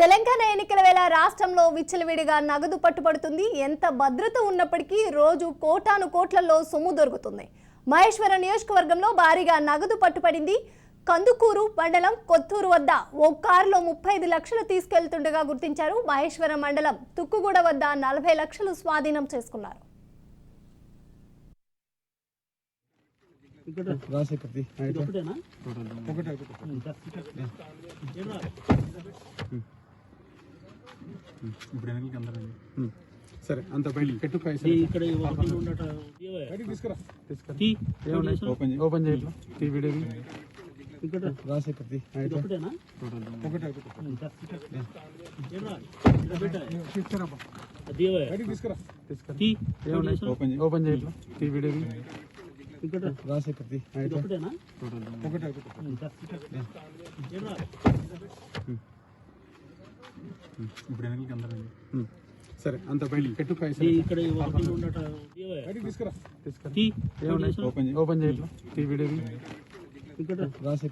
తెలంగాణ ఎన్నికల వేళ రాష్ట్రంలో విచ్చలవిడిగా నగదు పట్టుబడుతుంది. ఎంత భద్రత ఉన్నప్పటికీ రోజు కోటాను కోట్లలో సొమ్ము దొరుకుతుంది. మహేశ్వరం నియోజకవర్గంలో భారీగా నగదు పట్టుబడింది. కందుకూరు మండలం కొత్తూరు వద్ద ఓ కారులో 35 లక్షలు తీసుకెళ్తుండగా గుర్తించారు. మహేశ్వరం మండలం తుక్కుగూడ వద్ద 40 లక్షలు స్వాధీనం చేసుకున్నారు. సరే అంత బయట పెట్టు ఓపెన్ చేయాలి వీడియో రాసే ఓపెన్ చేయాలి వీడియో రాసే సరే అంత బయట పెట్టు ఓపెన్ చేయాలి వీడియో రాసే